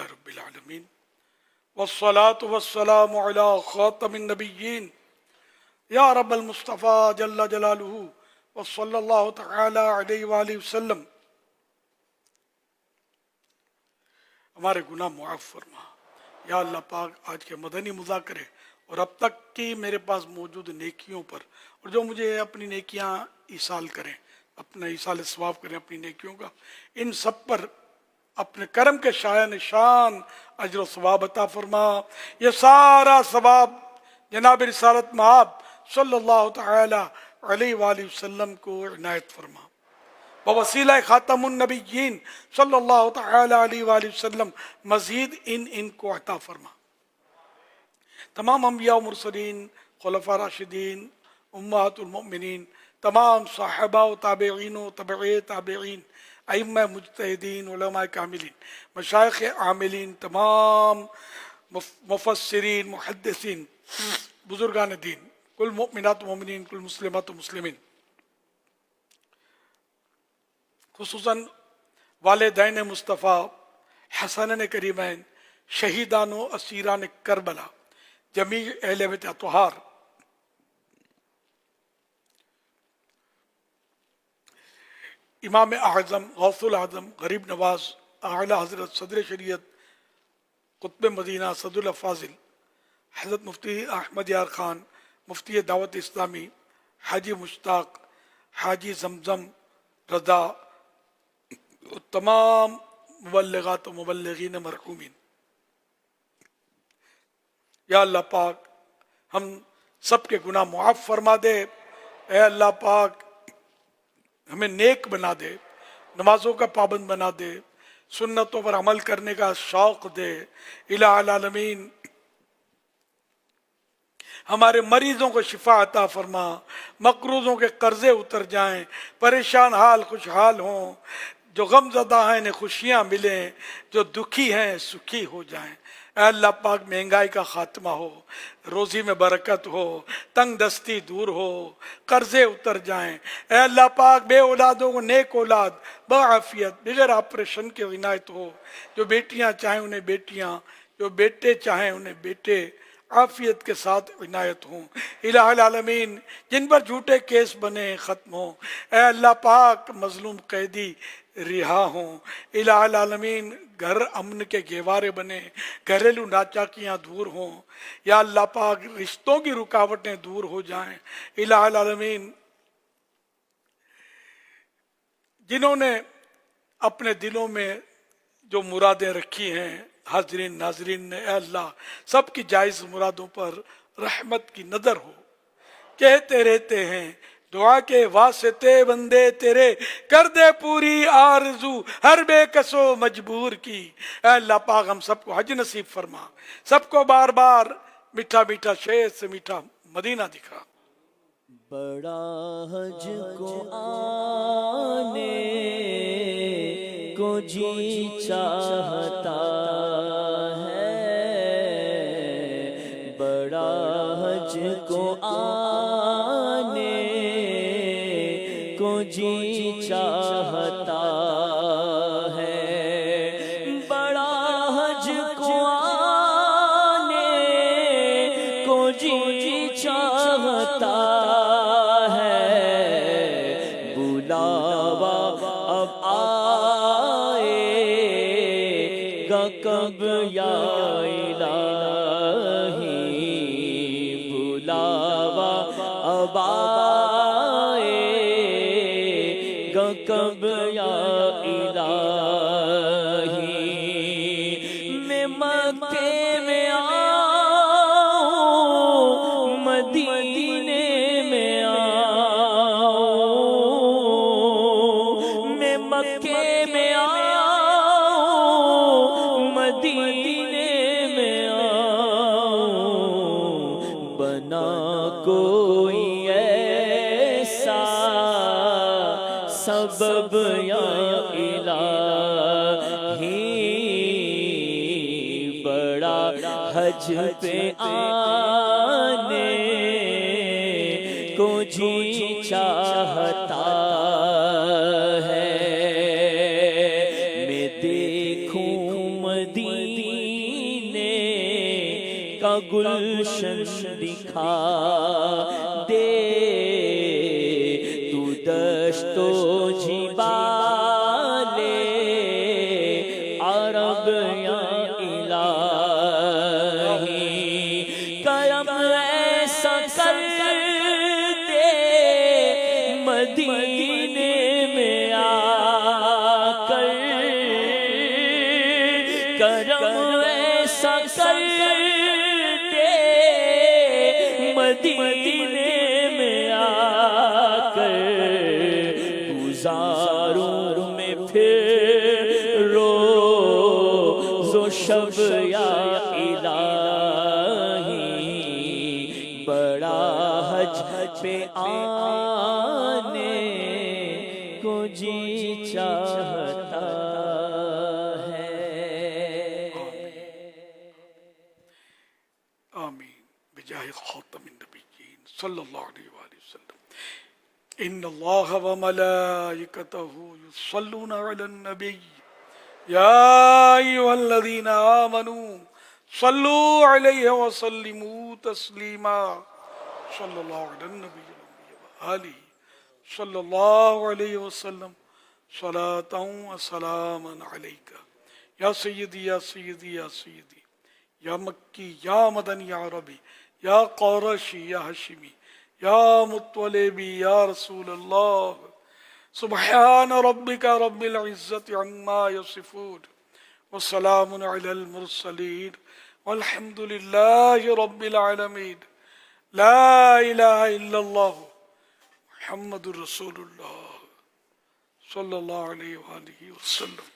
रब्बिल आलमीन वस्सलातु वस्सलामु अला खातमिन नबिय्यीन या रब्बल मुस्तफ़ा जल्ला जलालुहु व सल्लल्लाहु तआला अलैहि वालिहि वसल्लम। हमारे गुनाह मुआफ़ फरमा या अल्लाह पाक। आज के मदनी मुज़ाकरे और अब तक की मेरे पास मौजूद नेकियों पर, और जो मुझे अपनी नेकियां ईसाल करें, अपना ईसाल सवाब करें अपनी नेकियों का, इन सब पर अपने करम के शाया निशान अजर सवाब अता फरमा। ये सारा सवाब जनाब रिसालत महब सल्लल्लाहु तआला अलैहि वसल्लम को इनायत फरमा। वसीला खातमुन नबिय्यीन सल्लल्लाहु तआला अलैहि वसल्लम मजीद इनको अता फरमा। तमाम अंबिया व मुरसलीन, खुलफा राशिदीन, उम्महातुल मोमिनीन, तमाम साहबा व ताबईन व तबए ताबईन, अइम्मा मुज्तहिदीन, उलमा कामिलीन, मशाइख आमिलीन, तमाम मुफस्सिरीन, मुहद्दिसीन, बुजुर्गान दीन, कुल मोमिनात मोमिनीन, कुल मुस्लिमात मुस्लिमीन, खुसूसन वालिदैन मुस्तफ़ा, हसनैन करीमैन, शहीदान व असीरान करबला, जमी अहले बैत अतहार, इमाम आज़म, गौसुल आज़म, गरीब नवाज, आला हज़रत सदर शरीयत, कुतुब मदीना, सदुल फाजिल, हज़रत मुफ्ती अहमद यार खान, मुफ्ती दावत इस्लामी, हाजी मुश्ताक, हाजी जमजम रज़ा, तमाम मुबल्लिगात व मुबल्लिगीन मरहूमीन। या अल्लाह पाक हम सब के गुनाह मुआफ़ फरमा दे। ए अल्लाह पाक हमें नेक बना दे, नमाजों का पाबंद बना दे, सुन्नतों पर अमल करने का शौक़ दे। इलाहुल आलमीन हमारे मरीजों को शिफा अता फरमा, मकरूज़ों के कर्जे उतर जाएं, परेशान हाल खुशहाल हों, जो गमज़दा हैं इन्हें खुशियाँ मिलें, जो दुखी हैं सुखी हो जाएं। अल्लाह पाक महंगाई का खात्मा हो, रोज़ी में बरकत हो, तंग दस्ती दूर हो, कर्जे उतर जाएं। अल्लाह पाक बे औलादों को नेक औलाद बआफियत बगैर ऑपरेशन के इनायत हो। जो बेटियां चाहें उन्हें बेटियां, जो बेटे चाहें उन्हें बेटे आफियत के साथ इनायत हों। इलाहुल आलमीन जिन पर झूठे केस बने ख़त्म हों। अल्लाह पाक मजलूम कैदी रिहा हों। इलाहुल आलमीन घर अमन के गेवारे बने, घरेलू नाचाकियाँ दूर हों। या अल्लाह पाक रिश्तों की रुकावटें दूर हो जाएं। इलाहुल आलमीन जिन्होंने अपने दिलों में जो मुरादें रखी हैं हाजरीन नाजरीन ने, अल्लाह सबकी जायज़ मुरादों पर रहमत की नज़र हो। कहते रहते हैं दुआ के वास्ते बंदे तेरे, कर दे पूरी आरज़ू हर बेकसो मजबूर की। अल्लाह पाक हम सबको हज नसीब फरमा, सबको बार बार मीठा मीठा शेर से मीठा मदीना दिखा। बड़ा हज को आने को जी चाहता है, बड़ा हज को आने को जी चाहता है, बड़ा हज को आने को जी चाहता है, बुलावा अब आएगा कब या इलाही, बुलावा अब आएगा कब या इलाही। मैं मक्के में आऊं, मदीने में आऊं, मैं मक्के में आऊं, मदीने में आऊं, बना कोई ऐसा सबब या इलाही, बड़ा हज पे आने को जी चाहता है। मैं देखूं مدینے کا گلشن دکھا دے، تو دشت و جبالے عرب یا الہی کرم ایسا کر دے، مدینے میں آ کر کرم ایسا کر دے، مدینے میں آ کر گزاروں میں پھر روز و شب یا الہی، بڑا حج پہ آنے کو جی چاہتا ہے۔ آمین بجاہ خاتم النبیین صلی اللہ علیہ وآلہ وسلم۔ ان اللہ وملائکتہ یصلون علی النبی یا ایھا الذین آمنوا صلوا علیہ وسلموا تسلیما، صلی اللہ علی النبی وآلہ صلی اللہ علیہ وسلم، صلاۃ و سلاما علیک یا سیدی یا سیدی یا سیدی، یا مکی یا مدنی یا عربی، یا قرشی یا ہاشمی، یا مطلبی یا رسول اللہ۔ سبحان ربک رب العزت عما یصفون وسلام علی المرسلین والحمد للہ رب العالمین۔ لا الہ الا اللہ محمد رسول اللہ صلی اللہ علیہ وآلہ وسلم۔